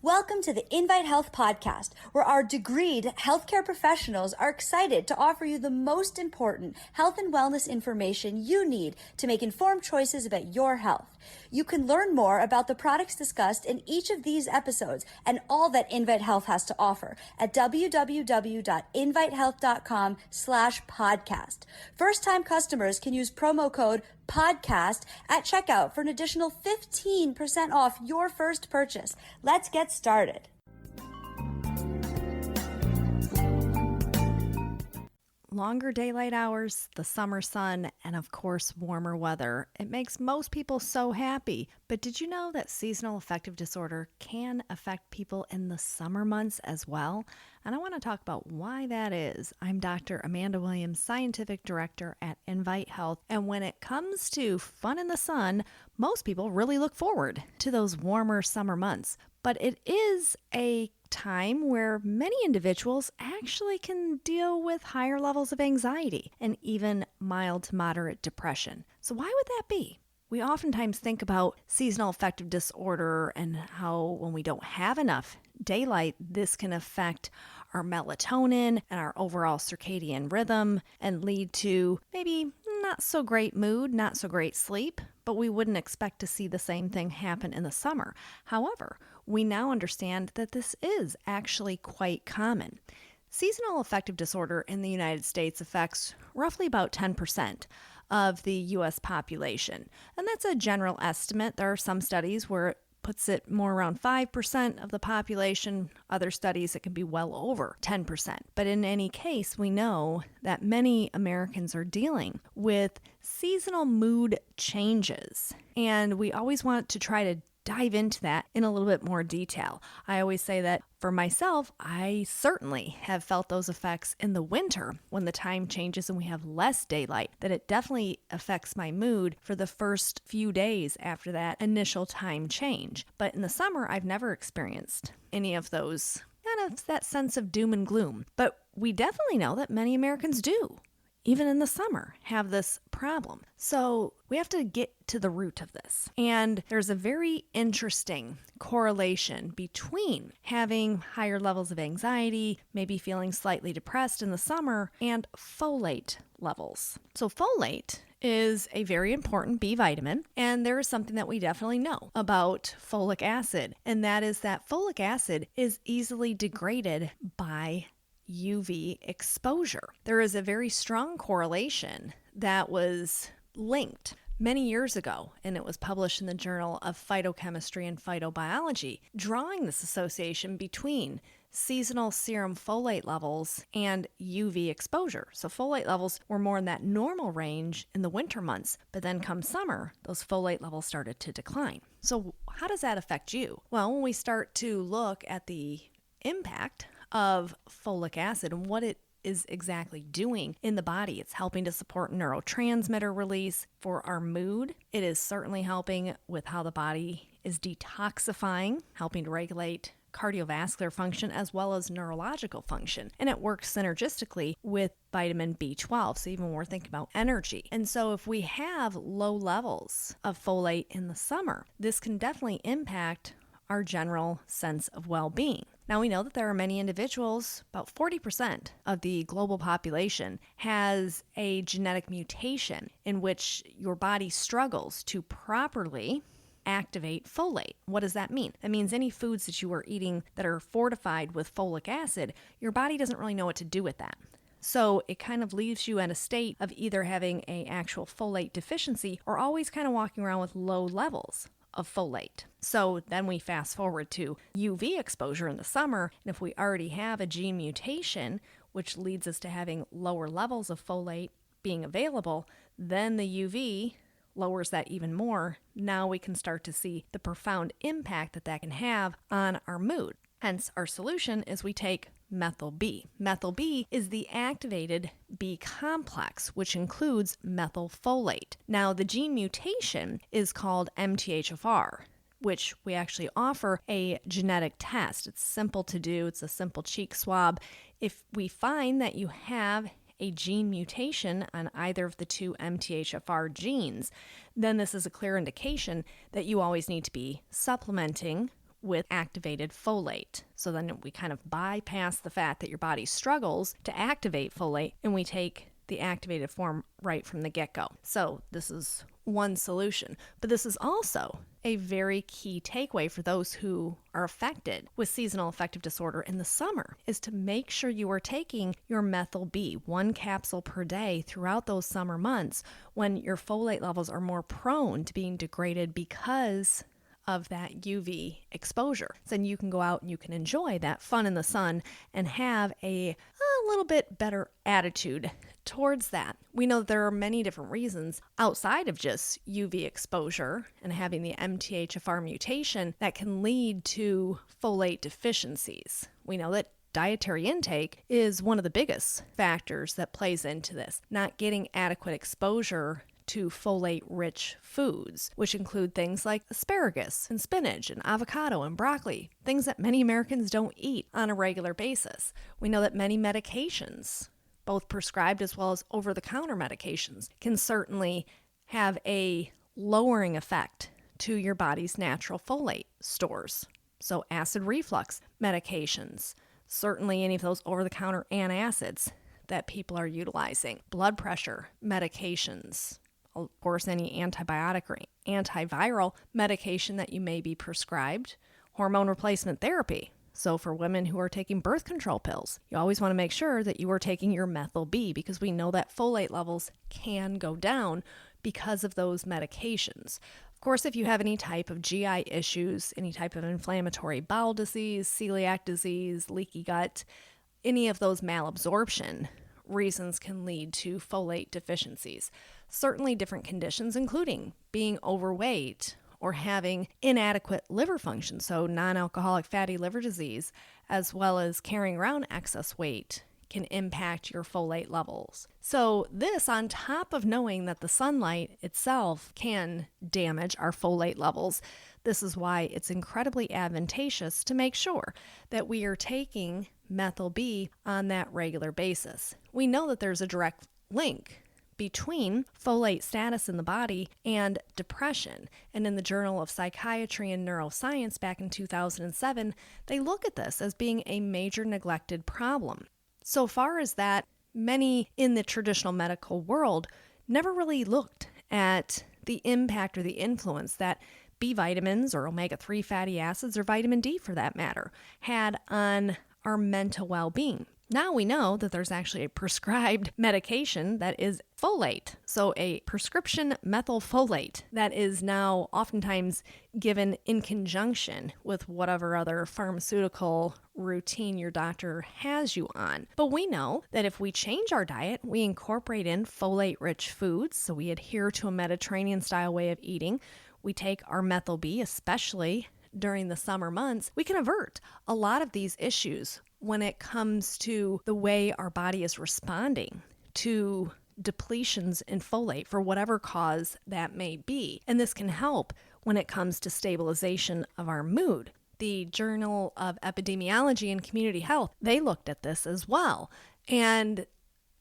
Welcome to the Invite Health podcast, where our degreed healthcare professionals are excited to offer you the most important health and wellness information you need to make informed choices about your health. You can learn more about the products discussed in each of these episodes and all that Invite Health has to offer at www.invitehealth.com/podcast. First-time customers can use promo code podcast at checkout for an additional 15% off your first purchase. Let's get started. Longer daylight hours, the summer sun, and of course warmer weather. It makes most people so happy. But did you know that seasonal affective disorder can affect people in the summer months as well? And I want to talk about why that is. I'm Dr. Amanda Williams, Scientific Director at Invite Health. And when it comes to fun in the sun, most people really look forward to those warmer summer months. But it is a time where many individuals actually can deal with higher levels of anxiety and even mild to moderate depression. So why would that be? We oftentimes think about seasonal affective disorder and how when we don't have enough daylight, this can affect our melatonin and our overall circadian rhythm and lead to maybe not so great mood, not so great sleep, but we wouldn't expect to see the same thing happen in the summer. However, we now understand that this is actually quite common. Seasonal affective disorder in the United States affects roughly about 10% of the U.S. population. And that's a general estimate. There are some studies where it puts it more around 5% of the population. Other studies, it can be well over 10%. But in any case, we know that many Americans are dealing with seasonal mood changes. And we always want to try to dive into that in a little bit more detail. I always say that for myself, I certainly have felt those effects in the winter when the time changes and we have less daylight, that it definitely affects my mood for the first few days after that initial time change. But in the summer, I've never experienced any of those, kind of that sense of doom and gloom. But we definitely know that many Americans do, even in the summer, have this problem. So we have to get to the root of this. And there's a very interesting correlation between having higher levels of anxiety, maybe feeling slightly depressed in the summer, and folate levels. So folate is a very important B vitamin, and there is something that we definitely know about folic acid, and that is that folic acid is easily degraded by UV exposure. There is a very strong correlation that was linked many years ago, and it was published in the Journal of Phytochemistry and Phytobiology, drawing this association between seasonal serum folate levels and UV exposure. So folate levels were more in that normal range in the winter months, but then come summer, those folate levels started to decline. So how does that affect you? Well, when we start to look at the impact of folic acid and what it is exactly doing in the body. It's helping to support neurotransmitter release for our mood. It is certainly helping with how the body is detoxifying, helping to regulate cardiovascular function as well as neurological function. And it works synergistically with vitamin B12. So even when we're thinking about energy. And so if we have low levels of folate in the summer, this can definitely impact our general sense of well-being. Now we know that there are many individuals, about 40% of the global population has a genetic mutation in which your body struggles to properly activate folate. What does that mean? That means any foods that you are eating that are fortified with folic acid, your body doesn't really know what to do with that. So it kind of leaves you in a state of either having an actual folate deficiency or always kind of walking around with low levels of folate. So then we fast forward to UV exposure in the summer, and if we already have a gene mutation, which leads us to having lower levels of folate being available, then the UV lowers that even more. Now we can start to see the profound impact that that can have on our mood. Hence, our solution is we take methyl B. Methyl B is the activated B complex, which includes methylfolate. Now, the gene mutation is called MTHFR, which we actually offer a genetic test. It's simple to do. It's a simple cheek swab. If we find that you have a gene mutation on either of the two MTHFR genes, then this is a clear indication that you always need to be supplementing with activated folate. So then we kind of bypass the fact that your body struggles to activate folate, and we take the activated form right from the get-go. So this is one solution. But this is also a very key takeaway for those who are affected with seasonal affective disorder in the summer, is to make sure you are taking your methyl B, 1 capsule per day throughout those summer months when your folate levels are more prone to being degraded because of that UV exposure. So then you can go out and you can enjoy that fun in the sun and have a little bit better attitude towards that. We know that there are many different reasons outside of just UV exposure and having the MTHFR mutation that can lead to folate deficiencies. We know that dietary intake is one of the biggest factors that plays into this. Not getting adequate exposure to folate-rich foods, which include things like asparagus and spinach and avocado and broccoli, things that many Americans don't eat on a regular basis. We know that many medications, both prescribed as well as over-the-counter medications, can certainly have a lowering effect to your body's natural folate stores. So acid reflux medications, certainly any of those over-the-counter antacids that people are utilizing, blood pressure medications, of course, any antibiotic or antiviral medication that you may be prescribed, hormone replacement therapy. So for women who are taking birth control pills, you always want to make sure that you are taking your methyl B, because we know that folate levels can go down because of those medications. Of course, if you have any type of GI issues, any type of inflammatory bowel disease, celiac disease, leaky gut, any of those malabsorption reasons can lead to folate deficiencies. Certainly different conditions, including being overweight or having inadequate liver function, so non-alcoholic fatty liver disease, as well as carrying around excess weight, can impact your folate levels. So this, on top of knowing that the sunlight itself can damage our folate levels, this is why it's incredibly advantageous to make sure that we are taking methyl B on that regular basis. We know that there's a direct link between folate status in the body and depression. And in the Journal of Psychiatry and Neuroscience back in 2007, they look at this as being a major neglected problem. So far as that, many in the traditional medical world never really looked at the impact or the influence that B vitamins or omega-3 fatty acids, or vitamin D for that matter, had on our mental well-being. Now we know that there's actually a prescribed medication that is folate, so a prescription methylfolate that is now oftentimes given in conjunction with whatever other pharmaceutical routine your doctor has you on. But we know that if we change our diet, we incorporate in folate-rich foods, so we adhere to a Mediterranean-style way of eating, we take our methyl B, especially during the summer months, we can avert a lot of these issues when it comes to the way our body is responding to depletions in folate for whatever cause that may be. And this can help when it comes to stabilization of our mood. The Journal of Epidemiology and Community Health, they looked at this as well. And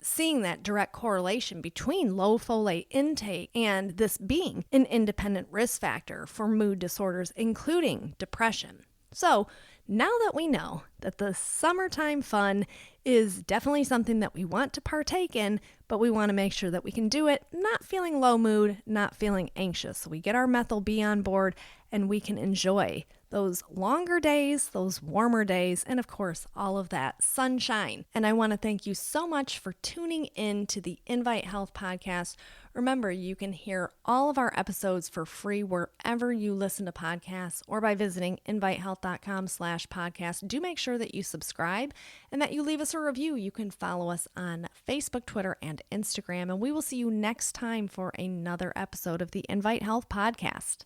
seeing that direct correlation between low folate intake and this being an independent risk factor for mood disorders, including depression. So now that we know that the summertime fun is definitely something that we want to partake in, but we want to make sure that we can do it not feeling low mood, not feeling anxious. So we get our methyl B on board and we can enjoy those longer days, those warmer days, and of course, all of that sunshine. And I want to thank you so much for tuning in to the Invite Health podcast. Remember, you can hear all of our episodes for free wherever you listen to podcasts or by visiting invitehealth.com/podcast. Do make sure that you subscribe and that you leave us a review. You can follow us on Facebook, Twitter, and Instagram. And we will see you next time for another episode of the Invite Health podcast.